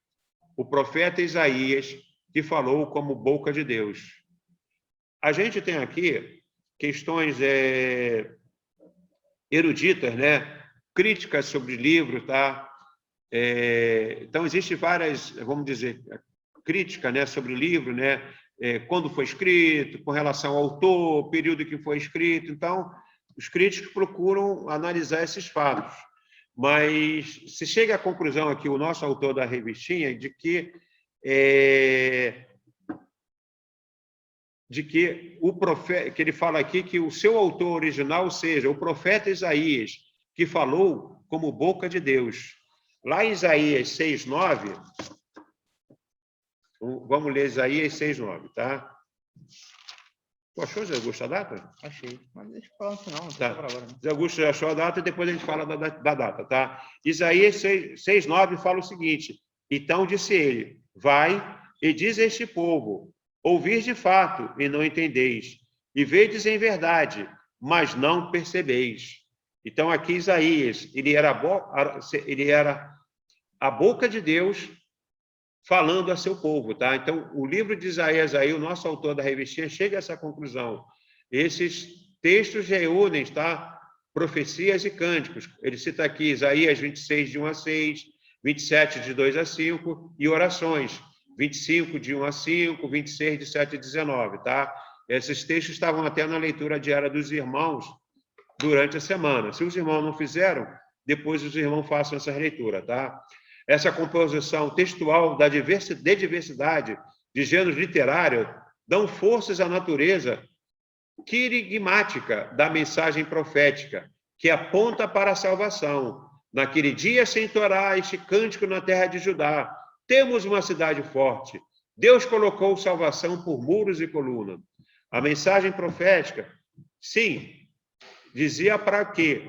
o profeta Isaías, que falou como boca de Deus. A gente tem aqui questões eruditas, né? Críticas sobre livros, tá? Então, existem várias, vamos dizer, críticas, né, sobre o livro, né? Quando foi escrito, com relação ao autor, período que foi escrito. Então, os críticos procuram analisar esses fatos. Mas se chega à conclusão aqui, o nosso autor da revistinha, de que o profeta, que ele fala aqui que o seu autor original, ou seja, o profeta Isaías, que falou como boca de Deus. Lá em Isaías 6:9, Então, vamos ler Isaías 6:9, tá? Tu achou, Zé Augusto, a data? Achei. Mas deixa eu falar no final, não Tá. tá para agora. Né? Zé Augusto já achou a data e depois a gente fala da data, tá? Isaías 6:9 fala o seguinte: então disse ele, vai e diz a este povo, ouvis de fato e não entendeis, e vedes em verdade, mas não percebeis. Então aqui Isaías, ele era a boca de Deus falando a seu povo, tá? Então, o livro de Isaías aí, o nosso autor da revistinha, chega a essa conclusão. Esses textos reúnem, tá? Profecias e cânticos. Ele cita aqui Isaías 26, de 1 a 6, 27, de 2 a 5, e orações, 25, de 1 a 5, 26, de 7 a 19, tá? Esses textos estavam até na leitura diária dos irmãos durante a semana. Se os irmãos não fizeram, depois os irmãos façam essa leitura, tá? Essa composição textual de diversidade de gêneros literários dão forças à natureza querigmática da mensagem profética, que aponta para a salvação. Naquele dia se entoará este cântico na terra de Judá. Temos uma cidade forte. Deus colocou salvação por muros e colunas. A mensagem profética, sim, dizia para quê?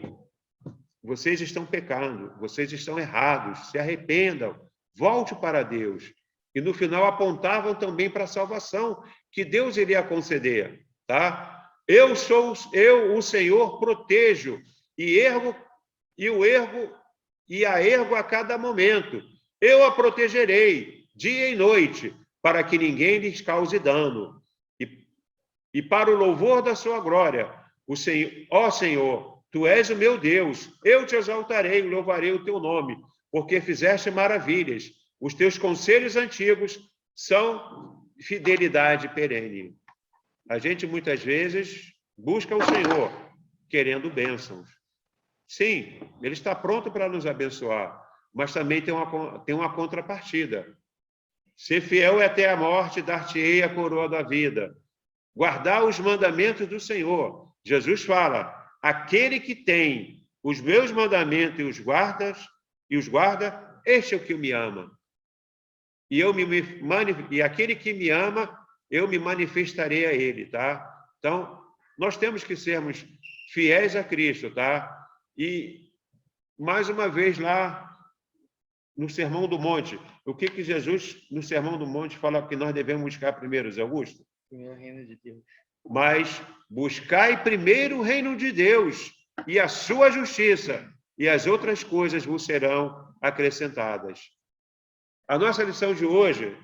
Vocês estão pecando, vocês estão errados, se arrependam, volte para Deus. E no final apontavam também para a salvação que Deus iria conceder, tá? Eu, o Senhor, protejo e a ergo a cada momento. Eu a protegerei dia e noite, para que ninguém lhes cause dano. E para o louvor da sua glória, ó Senhor, Tu és o meu Deus, eu te exaltarei e louvarei o teu nome, porque fizeste maravilhas. Os teus conselhos antigos são fidelidade perene. A gente muitas vezes busca o Senhor querendo bênçãos. Sim, Ele está pronto para nos abençoar, mas também tem uma contrapartida. Ser fiel até a morte, dar-te-ei a coroa da vida. Guardar os mandamentos do Senhor. Jesus fala: aquele que tem os meus mandamentos e os guarda, este é o que me ama. E aquele que me ama, eu me manifestarei a ele, tá? Então, nós temos que sermos fiéis a Cristo, tá? E, mais uma vez, lá no Sermão do Monte, o que Jesus, no Sermão do Monte, fala que nós devemos buscar primeiro, Zé Augusto? Primeiro reino de Deus. Mas buscai primeiro o reino de Deus e a sua justiça, e as outras coisas vos serão acrescentadas. A nossa lição de hoje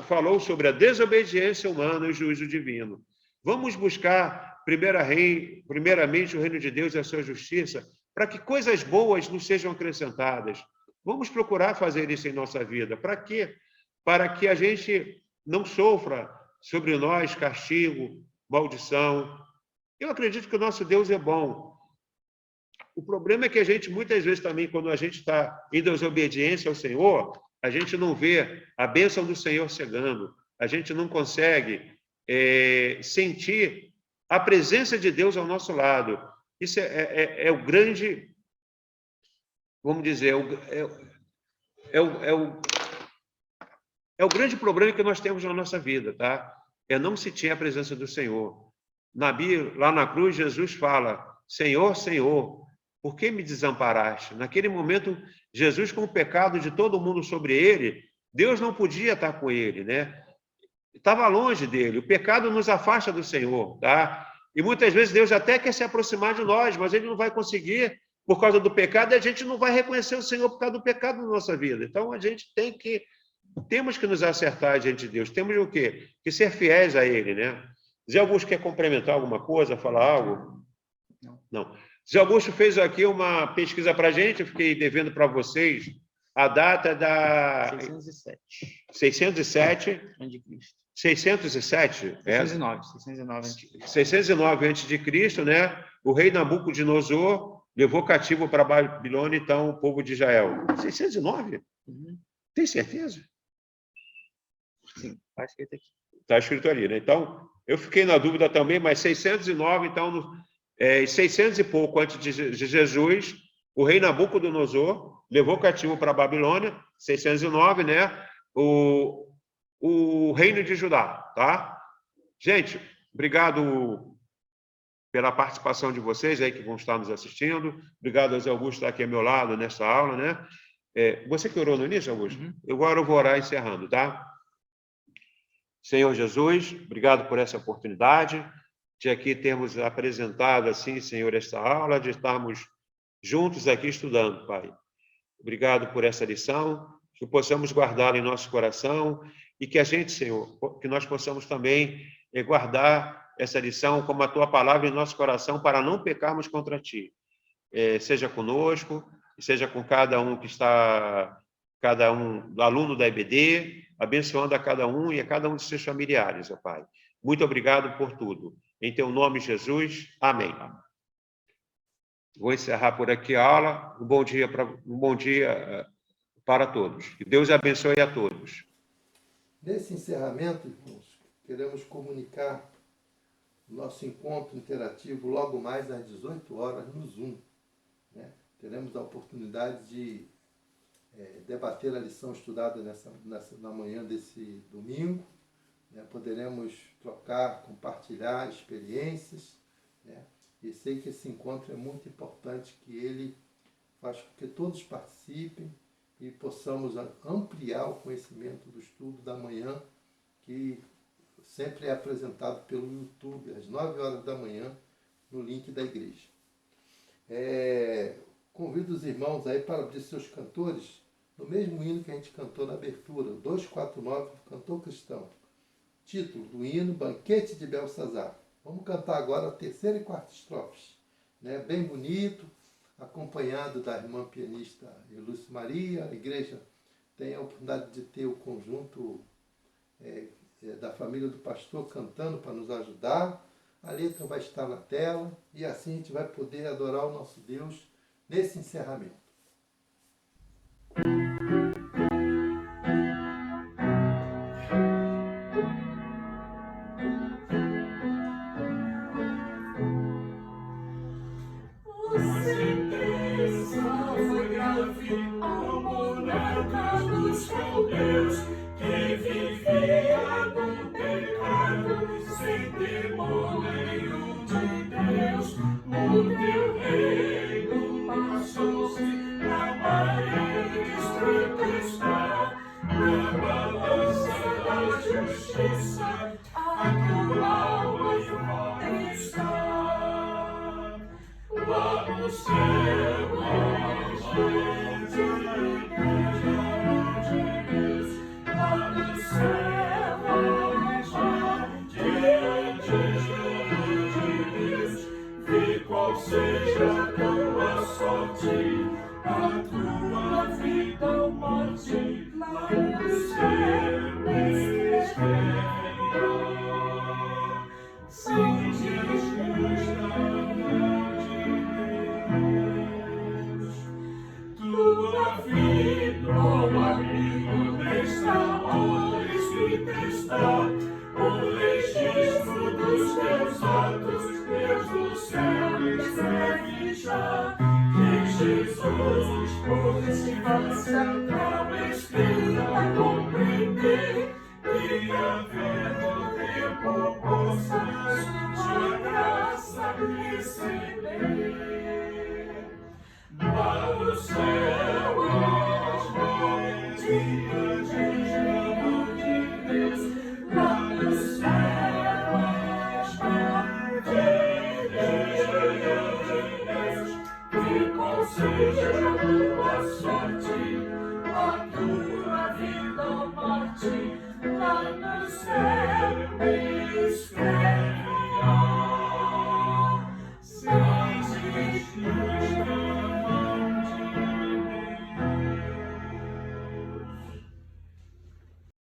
falou sobre a desobediência humana e o juízo divino. Vamos buscar primeiramente o reino de Deus e a sua justiça, para que coisas boas nos sejam acrescentadas. Vamos procurar fazer isso em nossa vida. Para quê? Para que a gente não sofra sobre nós castigo, maldição. Eu acredito que o nosso Deus é bom. O problema é que a gente, muitas vezes também, quando a gente está em desobediência ao Senhor, a gente não vê a bênção do Senhor chegando, a gente não consegue sentir a presença de Deus ao nosso lado. Isso é o grande, vamos dizer, é o grande problema que nós temos na nossa vida, tá? É não sentir a presença do Senhor. Lá na cruz, Jesus fala: Senhor, Senhor, por que me desamparaste? Naquele momento, Jesus, com o pecado de todo mundo sobre ele, Deus não podia estar com ele, né? Estava longe dele. O pecado nos afasta do Senhor, tá? E muitas vezes Deus até quer se aproximar de nós, mas ele não vai conseguir por causa do pecado, e a gente não vai reconhecer o Senhor por causa do pecado na nossa vida. Então, a gente temos que nos acertar diante de Deus. Temos o quê? Que ser fiéis a Ele, né? Zé Augusto quer complementar alguma coisa, falar algo? Não. Zé Augusto fez aqui uma pesquisa para a gente, eu fiquei devendo para vocês a data da... 607. Anticristo. 607? 609 a.C., né? O rei Nabucodonosor levou cativo para a Babilônia, então, o povo de Israel. 609? Uhum. Tem certeza? Sim, está escrito aqui. Está escrito ali, né? Então, eu fiquei na dúvida também, mas 609, então, 600 e pouco antes de Jesus, o rei Nabucodonosor levou cativo para a Babilônia, 609, né? o reino de Judá, tá? Gente, obrigado pela participação de vocês aí que vão estar nos assistindo. Obrigado ao Zé Augusto estar aqui ao meu lado nessa aula, né? Você que orou no início, Augusto? Agora eu vou orar encerrando, tá? Senhor Jesus, obrigado por essa oportunidade de aqui termos apresentado, assim, Senhor, esta aula, de estarmos juntos aqui estudando, Pai. Obrigado por essa lição, que possamos guardá-la em nosso coração e que a gente, Senhor, que nós possamos também guardar essa lição como a Tua palavra em nosso coração para não pecarmos contra Ti. Seja conosco, seja com cada um que está, cada um aluno da EBD, abençoando a cada um e a cada um de seus familiares, ó Pai. Muito obrigado por tudo. Em Teu nome, Jesus. Amém. Vou encerrar por aqui a aula. Um bom dia para todos. Que Deus abençoe a todos. Nesse encerramento, irmãos, queremos comunicar o nosso encontro interativo logo mais às 18 horas no Zoom, né? Teremos a oportunidade de debater a lição estudada na manhã desse domingo, né? Poderemos trocar, compartilhar experiências, né? E sei que esse encontro é muito importante, que ele faz com que todos participem e possamos ampliar o conhecimento do estudo da manhã, que sempre é apresentado pelo YouTube, às 9 horas da manhã, no link da igreja. Convido os irmãos aí para abrir seus cantores, no mesmo hino que a gente cantou na abertura, o 249 do Cantor Cristão. Título do hino, Banquete de Belsazar. Vamos cantar agora a terceira e quarta estrofes, né? Bem bonito, acompanhado da irmã pianista Lúcia Maria. A igreja tem a oportunidade de ter o conjunto da família do pastor cantando para nos ajudar. A letra vai estar na tela e assim a gente vai poder adorar o nosso Deus nesse encerramento. Que vivia no pecado, sem temor nenhum de Deus, o teu reino passou-se, na maré distrito está, na balança da justiça, a tua alma forte está. Lá no céu, qual seja a tua sorte, a tua vida ou morte, lá no céu espera. Sem Jesus tua vida, oh amigo, nesta hora escrita está o registro dos teus atos. Deus do céu escreve já que Jesus por estimação não escrita a compreender e haver no tempo possas sua graça receber. Lá no céu